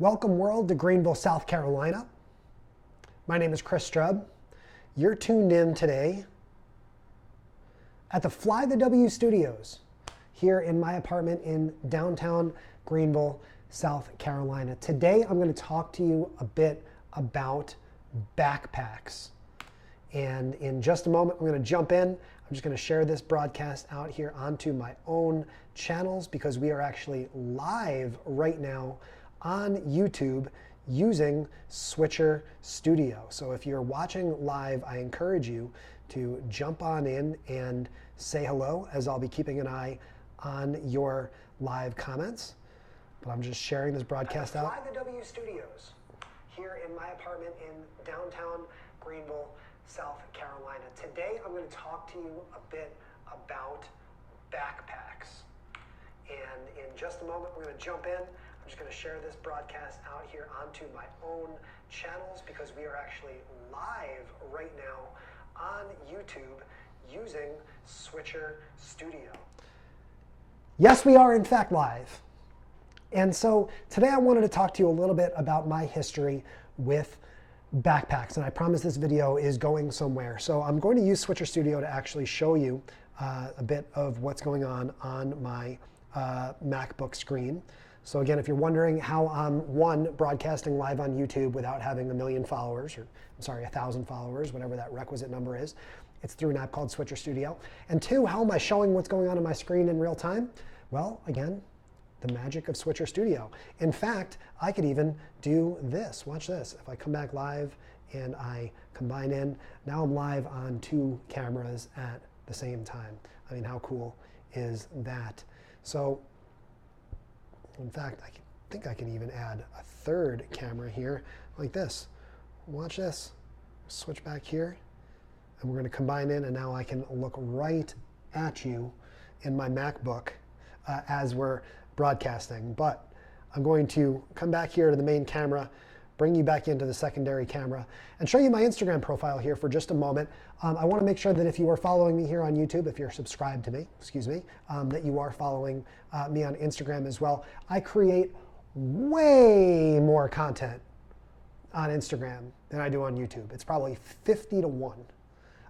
Welcome world to Greenville, South Carolina. My name is Chris Strub. You're tuned in today at the Fly the W Studios here in my apartment in downtown Greenville, South Carolina. Today I'm going to talk to you a bit about backpacks. And in just a moment, I'm going to jump in. I'm just going to share this broadcast out here onto my own channels because we are actually live right now on YouTube using Switcher Studio. So if you're watching live, I encourage you to jump on in and say hello, as I'll be keeping an eye on your live comments. But I'm just sharing this broadcast out. Fly the W Studios here in my apartment in downtown Greenville, South Carolina. Today I'm going to talk to you a bit about backpacks. And in just a moment we're going to jump in. I'm just going to share this broadcast out here onto my own channels because we are actually live right now on YouTube using Switcher Studio. Yes, we are in fact live. And so today I wanted to talk to you a little bit about my history with backpacks, and I promise this video is going somewhere. So I'm going to use Switcher Studio to actually show you a bit of what's going on my MacBook screen. So again, if you're wondering how I'm broadcasting live on YouTube without having 1 million followers, or I'm sorry, 1,000 followers, whatever that requisite number is, it's through an app called Switcher Studio. And 2, how am I showing what's going on my screen in real time? Well, again, the magic of Switcher Studio. In fact, I could even do this. Watch this. If I come back live and I combine in, now I'm live on 2 cameras at the same time. I mean, how cool is that? So, in fact, I think I can even add a 3rd camera here, like this. Watch this. Switch back here, and we're going to combine in, and now I can look right at you in my MacBook as we're broadcasting. But I'm going to come back here to the main camera, bring you back into the secondary camera, and show you my Instagram profile here for just a moment. I want to make sure that if you are following me here on YouTube, if you're subscribed to me, that you are following me on Instagram as well. I create way more content on Instagram than I do on YouTube. It's probably 50 to 1.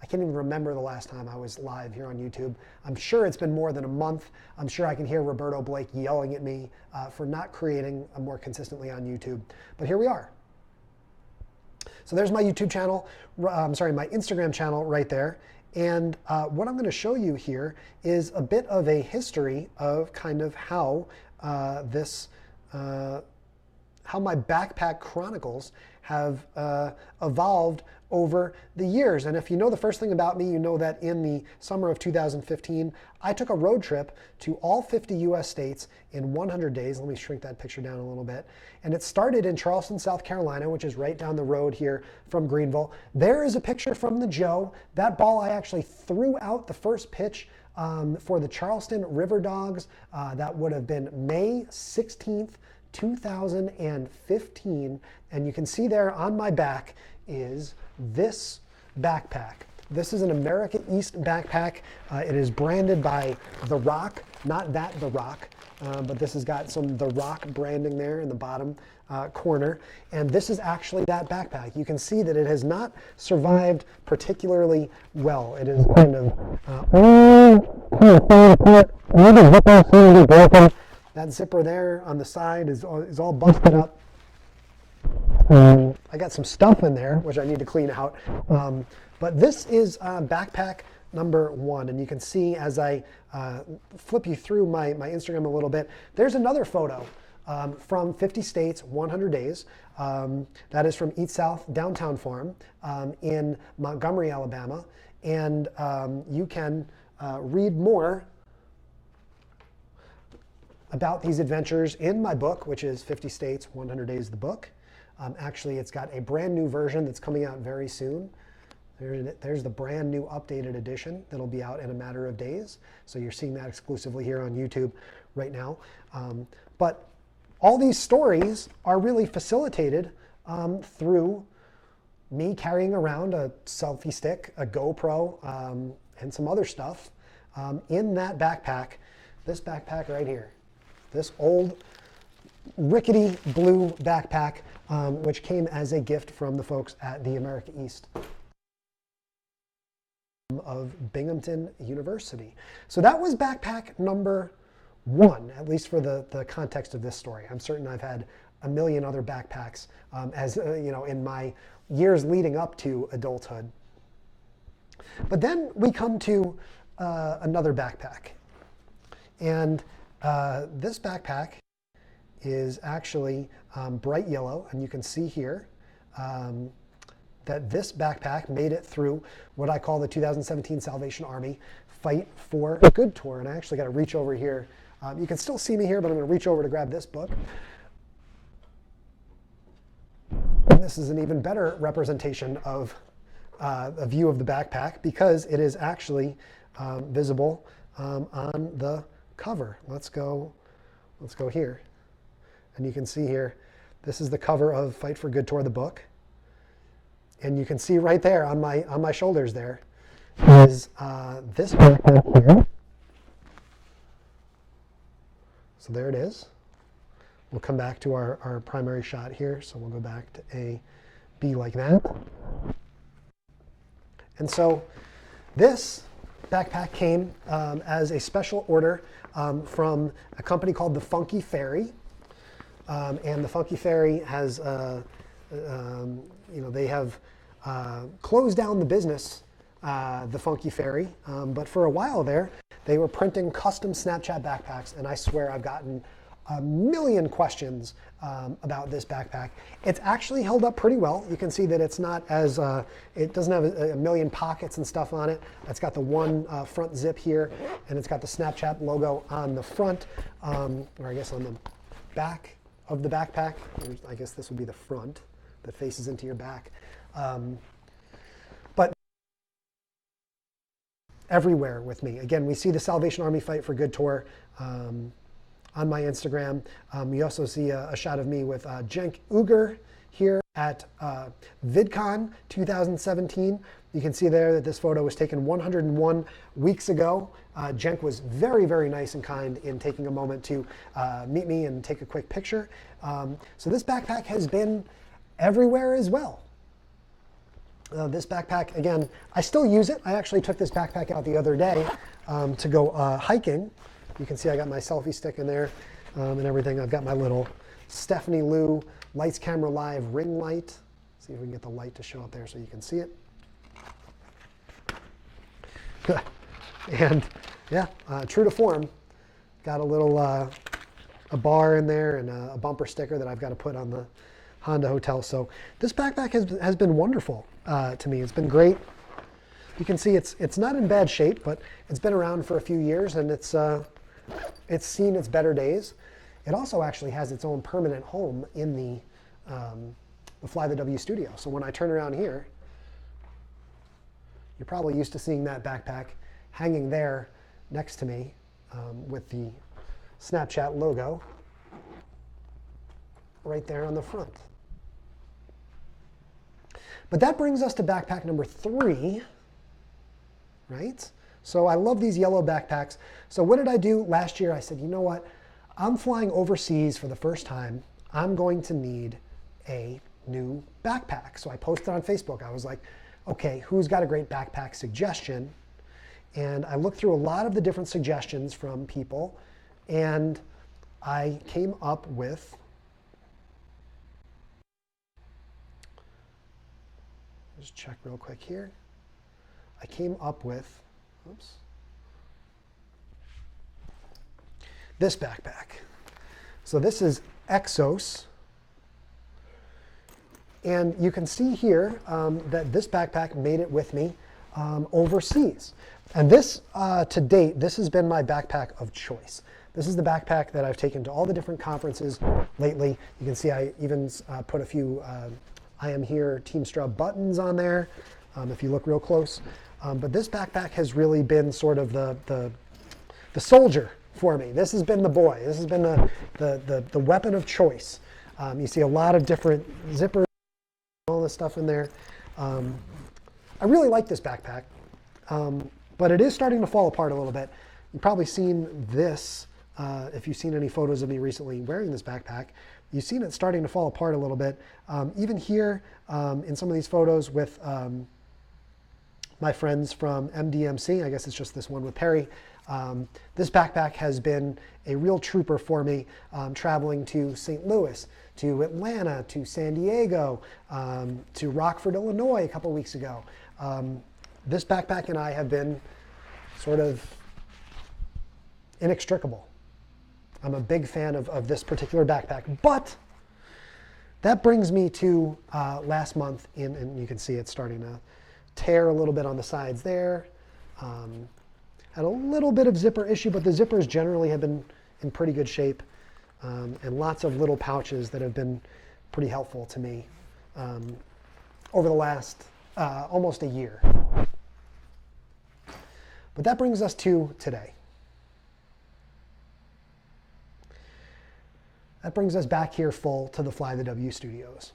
I can't even remember the last time I was live here on YouTube. I'm sure it's been more than a month. I'm sure I can hear Roberto Blake yelling at me for not creating more consistently on YouTube. But here we are. So there's my YouTube channel, my Instagram channel right there. And what I'm going to show you here is a bit of a history of kind of how how my backpack chronicles have evolved over the years. And if you know the first thing about me, you know that in the summer of 2015, I took a road trip to all 50 US states in 100 days. Let me shrink that picture down a little bit. And it started in Charleston, South Carolina, which is right down the road here from Greenville. There is a picture from the Joe. That ball I actually threw out the first pitch for the Charleston River Dogs. That would have been May 16th, 2015, and you can see there on my back is this backpack. This is an American East backpack. It is branded by The Rock, not that The Rock, but this has got some The Rock branding there in the bottom corner, and this is actually that backpack. You can see that it has not survived particularly well. It is kind of broken. That zipper there on the side is all busted up. I got some stuff in there, which I need to clean out. But this is backpack number 1. And you can see as I flip you through my Instagram a little bit, there's another photo from 50 States, 100 Days. That is from Eat South Downtown Farm in Montgomery, Alabama. And you can read more about these adventures in my book, which is 50 States, 100 Days, the book. Actually, it's got a brand new version that's coming out very soon. There's the brand new updated edition that'll be out in a matter of days. So you're seeing that exclusively here on YouTube right now. But all these stories are really facilitated through me carrying around a selfie stick, a GoPro, and some other stuff in that backpack, this backpack right here. This old rickety blue backpack, which came as a gift from the folks at the America East of Binghamton University. So that was backpack number 1, at least for the context of this story. I'm certain I've had a million other backpacks in my years leading up to adulthood. But then we come to another backpack. And this backpack is actually bright yellow, and you can see here that this backpack made it through what I call the 2017 Salvation Army Fight for Good Tour. And I actually got to reach over here. You can still see me here, but I'm going to reach over to grab this book. And this is an even better representation of a view of the backpack because it is actually visible on the cover. Let's go here. And you can see here, this is the cover of Fight for Good Tour, the book. And you can see right there on my shoulders there is this backpack here. So there it is. We'll come back to our primary shot here. So we'll go back to A, B like that. And so this backpack came as a special order from a company called the Funky Fairy. And the Funky Fairy has, they have closed down the business, the Funky Fairy. But for a while there, they were printing custom Snapchat backpacks. And I swear I've gotten a million questions about this backpack. It's actually held up pretty well. You can see that it's not as, it doesn't have a million pockets and stuff on it. It's got the one front zip here, and it's got the Snapchat logo on the front, or I guess on the back of the backpack. I guess this would be the front that faces into your back. But everywhere with me. Again, we see the Salvation Army Fight for Good Tour on my Instagram. You also see a shot of me with Cenk Uygur here at VidCon 2017. You can see there that this photo was taken 101 weeks ago. Cenk was very, very nice and kind in taking a moment to meet me and take a quick picture. So this backpack has been everywhere as well. This backpack, again, I still use it. I actually took this backpack out the other day to go hiking. You can see I got my selfie stick in there and everything. I've got my little Stephanie Lou Lights Camera Live ring light. See if we can get the light to show up there so you can see it. And yeah, true to form, got a little a bar in there and a bumper sticker that I've got to put on the Honda Hotel. So this backpack has been wonderful to me. It's been great. You can see it's not in bad shape, but it's been around for a few years and it's seen its better days. It also actually has its own permanent home in the Fly the W studio. So when I turn around here, you're probably used to seeing that backpack hanging there next to me with the Snapchat logo right there on the front. But that brings us to backpack number 3, right? So I love these yellow backpacks. So what did I do last year? I said, you know what? I'm flying overseas for the first time. I'm going to need a new backpack. So I posted on Facebook. I was like, okay, who's got a great backpack suggestion? And I looked through a lot of the different suggestions from people, and I came up with, just check real quick here. I came up with, oops, this backpack. So this is Exos. And you can see here that this backpack made it with me overseas. And this, to date, this has been my backpack of choice. This is the backpack that I've taken to all the different conferences lately. You can see I even put a few I Am Here Team Strub buttons on there, if you look real close. But this backpack has really been sort of the soldier for me. This has been the boy. This has been the weapon of choice. You see a lot of different zippers, all this stuff in there. I really like this backpack, but it is starting to fall apart a little bit. You've probably seen this if you've seen any photos of me recently wearing this backpack, you've seen it starting to fall apart a little bit. Even here in some of these photos with my friends from MDMC, I guess it's just this one with Perry, this backpack has been a real trooper for me, traveling to St. Louis, to Atlanta, to San Diego, to Rockford, Illinois a couple weeks ago. This backpack and I have been sort of inextricable. I'm a big fan of this particular backpack, but that brings me to last month, and you can see it's starting to tear a little bit on the sides there. Had a little bit of zipper issue, but the zippers generally have been in pretty good shape, and lots of little pouches that have been pretty helpful to me over the last almost a year. But that brings us to today. That brings us back here full to the Fly the W studios,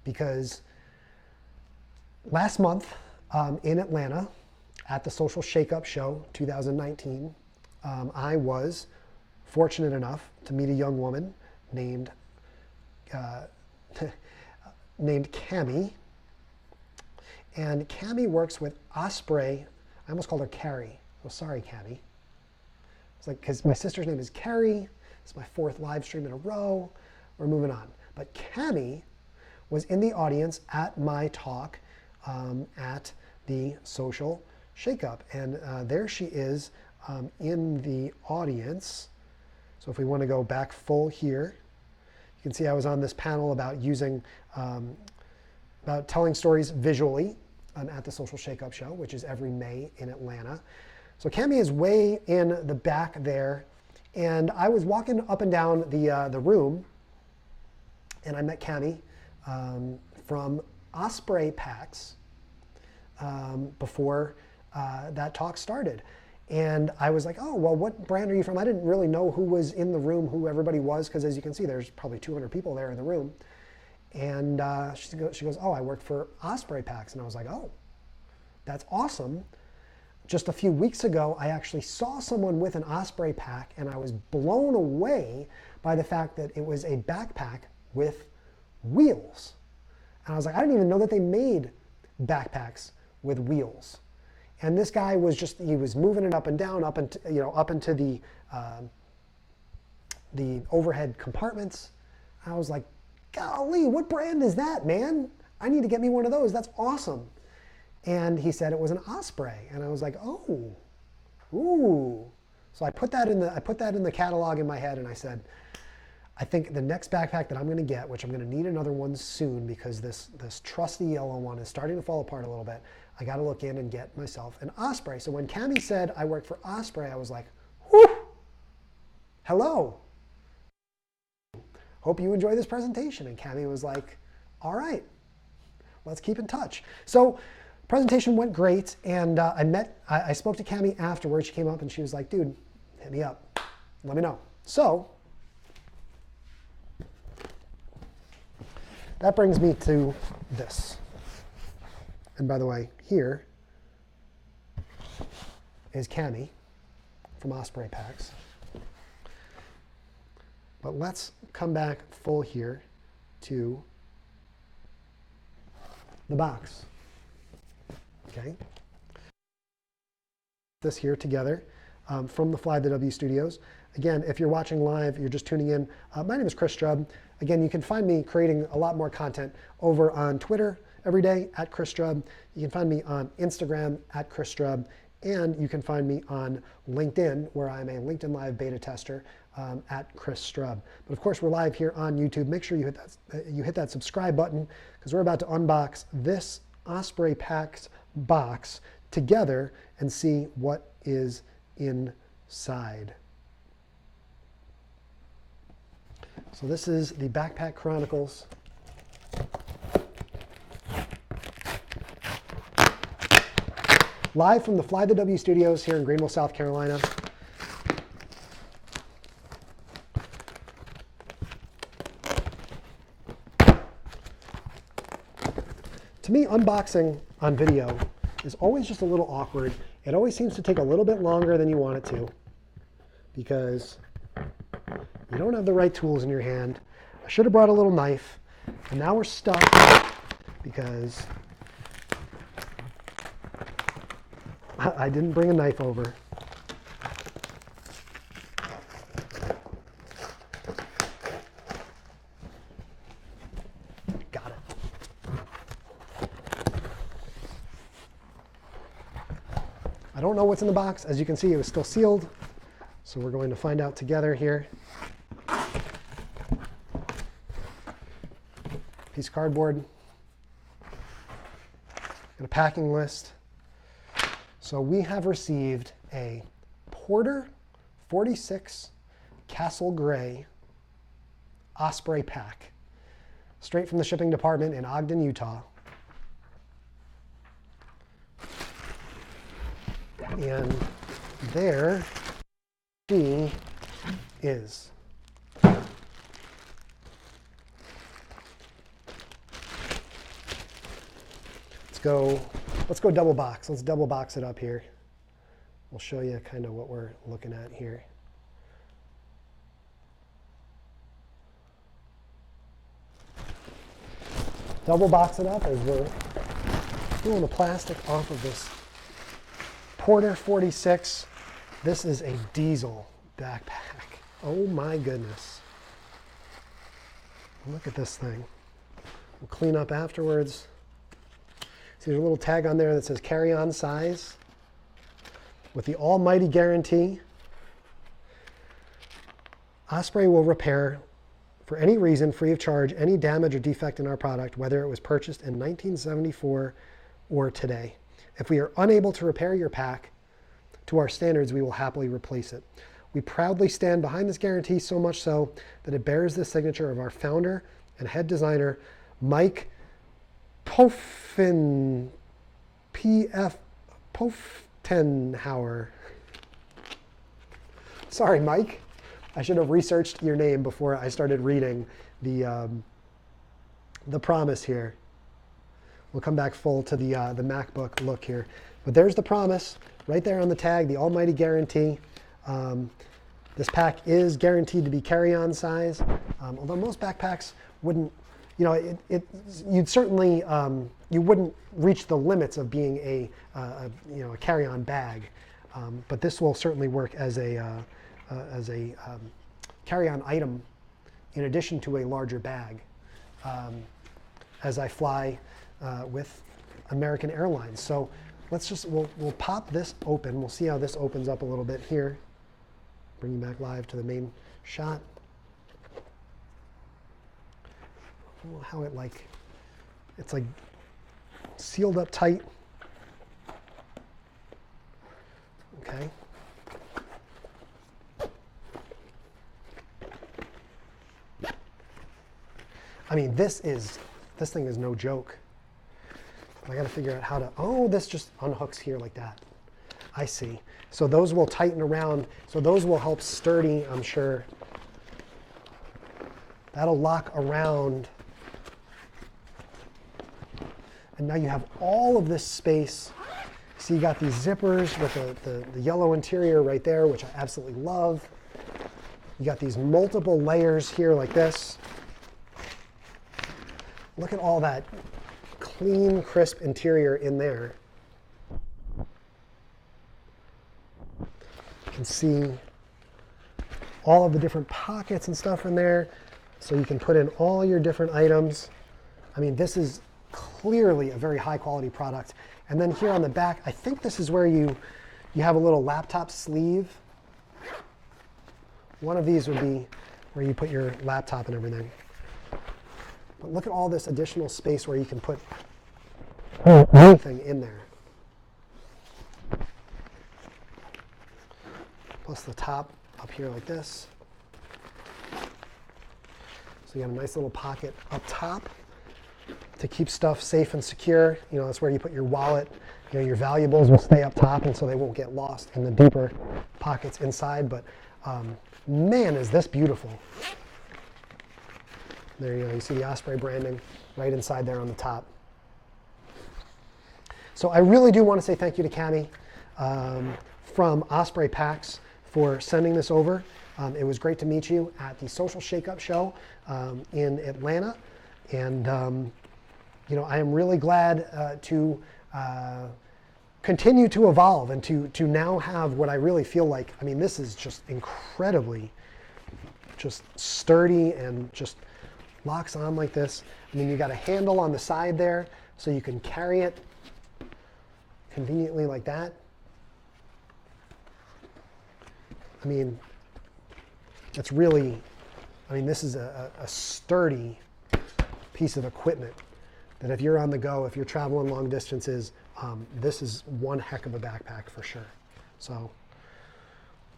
because last month in Atlanta at the Social Shakeup Show 2019, I was fortunate enough to meet a young woman named Cammie. And Cammie works with Osprey. I almost called her Carrie. Oh, sorry, Cammie. It's like, because my sister's name is Carrie. It's my 4th live stream in a row. We're moving on. But Cammie was in the audience at my talk at the Social Shakeup. And there she is in the audience. So if we want to go back full here, you can see I was on this panel about using, about telling stories visually at the Social Shakeup Show, which is every May in Atlanta. So Cammie is way in the back there. And I was walking up and down the room, and I met Cammie from Osprey Packs before that talk started. And I was like, oh, well, what brand are you from? I didn't really know who was in the room, who everybody was, because as you can see, there's probably 200 people there in the room. And she goes, oh, I work for Osprey Packs. And I was like, oh, that's awesome. Just a few weeks ago, I actually saw someone with an Osprey pack, and I was blown away by the fact that it was a backpack with wheels. And I was like, I didn't even know that they made backpacks with wheels. And this guy was he was moving it up and down, up into the overhead compartments. I was like, golly, what brand is that, man? I need to get me one of those. That's awesome. And he said it was an Osprey, and I was like, oh, ooh. So I put that in the catalog in my head, and I said, I think the next backpack that I'm going to get, which I'm going to need another one soon because this trusty yellow one is starting to fall apart a little bit. I got to look in and get myself an Osprey. So when Cammie said I work for Osprey, I was like, whoo, hello. Hope you enjoy this presentation. And Cammie was like, all right, let's keep in touch. So presentation went great, and I spoke to Cammie afterwards. She came up and she was like, dude, hit me up, let me know. So that brings me to this. And by the way, here is Cammie from Osprey Packs. But let's come back full here to the box. Okay. This here together from the Fly the W studios. Again, if you're watching live, you're just tuning in. My name is Chris Strub. Again, you can find me creating a lot more content over on Twitter every day at Chris Strub. You can find me on Instagram at Chris Strub. And you can find me on LinkedIn, where I'm a LinkedIn Live beta tester at Chris Strub. But of course, we're live here on YouTube. Make sure you hit that subscribe button, because we're about to unbox this Osprey Packs box together and see what is inside. So this is the Backpack Chronicles. Live from the Fly the W studios here in Greenville, South Carolina. To me, unboxing on video is always just a little awkward. It always seems to take a little bit longer than you want it to, because You don't have the right tools in your hand. I should have brought a little knife. And now we're stuck because I didn't bring a knife over. Got it. I don't know what's in the box. As you can see, it was still sealed. So we're going to find out together here. Piece of cardboard and a packing list. So we have received a Porter 46 Castle Gray Osprey pack, straight from the shipping department in Ogden, Utah. And there she is. Let's go double box. Let's double box it up here. We'll show you kind of what we're looking at here. Double box it up as we're pulling the plastic off of this Porter 46. This is a diesel backpack. Oh my goodness. Look at this thing. We'll clean up afterwards. See, there's a little tag on there that says carry-on size with the almighty guarantee. Osprey will repair, for any reason, free of charge, any damage or defect in our product, whether it was purchased in 1974 or today. If we are unable to repair your pack to our standards, we will happily replace it. We proudly stand behind this guarantee, so much so that it bears the signature of our founder and head designer, Mike Poftenhauer. Sorry, Mike. I should have researched your name before I started reading the promise here. We'll come back full to the MacBook look here. But there's the promise right there on the tag, the almighty guarantee. This pack is guaranteed to be carry-on size, although most backpacks wouldn't, you'd certainly, you wouldn't reach the limits of being a carry-on bag. But this will certainly work as a carry-on item in addition to a larger bag as I fly with American Airlines. So we'll pop this open. We'll see how this opens up a little bit here. Bring you back live to the main shot. How it's like sealed up tight. Okay. I mean, this thing is no joke. I got to figure out how to, this just unhooks here like that. I see. So those will tighten around. So those will help sturdy, I'm sure. That'll lock around. And now you have all of this space. So you got these zippers with the yellow interior right there, which I absolutely love. You got these multiple layers here like this. Look at all that clean, crisp interior in there. You can see all of the different pockets and stuff in there, so you can put in all your different items. I mean, this is clearly a very high quality product. And then here on the back, I think this is where you have a little laptop sleeve. One of these would be where you put your laptop and everything. But look at all this additional space where you can put anything in there. Plus the top up here like this. So you have a nice little pocket up top to keep stuff safe and secure. That's where you put your wallet. Your valuables will stay up top, and so they won't get lost in the deeper pockets inside. But man, is this beautiful. There you see the Osprey branding right inside there on the top. So I really do want to say thank you to Cami from Osprey Packs for sending this over. It was great to meet you at the Social Shakeup Show in Atlanta. And, I am really glad to continue to evolve and to now have what I really feel like. I mean, this is just incredibly just sturdy and just locks on like this. I mean, you got a handle on the side there so you can carry it conveniently like that. I mean, it's really, this is a sturdy piece of equipment that if you're on the go, if you're traveling long distances, this is one heck of a backpack for sure. So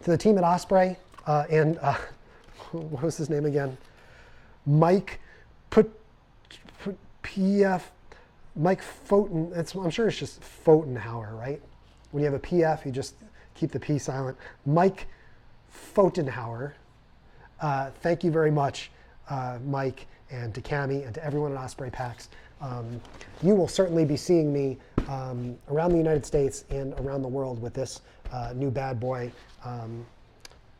to the team at Osprey and what was his name again? Mike PF, Mike Foten. I'm sure it's just Fotenhauer, right? When you have a PF, you just keep the P silent. Mike Fotenhauer. Thank you very much, Mike, and to Cami, and to everyone at Osprey Packs. You will certainly be seeing me around the United States and around the world with this new bad boy,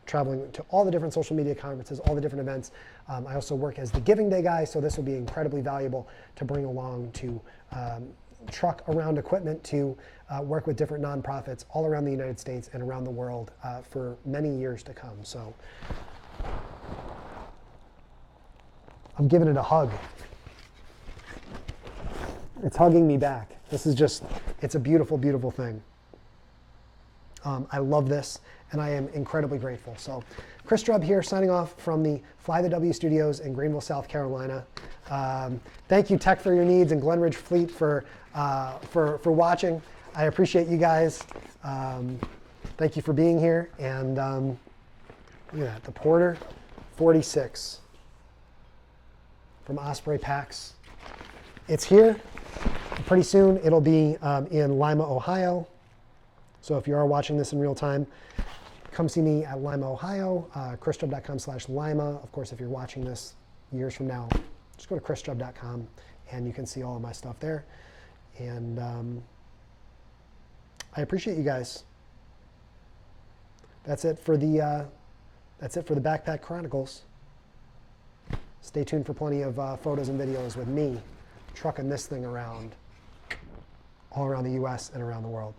traveling to all the different social media conferences, all the different events. I also work as the Giving Day guy, so this will be incredibly valuable to bring along to truck around equipment to work with different nonprofits all around the United States and around the world for many years to come. So I'm giving it a hug. It's hugging me back. This is just, it's a beautiful, beautiful thing. I love this, and I am incredibly grateful. So Chris Strub here, signing off from the Fly the W studios in Greenville, South Carolina. Thank you, Tech for Your Needs and Glenridge Fleet for watching. I appreciate you guys. Thank you for being here. And look at that, the Porter 46 from Osprey Packs. It's here. Pretty soon it'll be in Lima, Ohio. So if you are watching this in real time, come see me at Lima, Ohio, chrisstrub.com/Lima. Of course, if you're watching this years from now, just go to chrisstrub.com and you can see all of my stuff there. And I appreciate you guys. That's it for the Backpack Chronicles. Stay tuned for plenty of photos and videos with me trucking this thing around all around the US and around the world.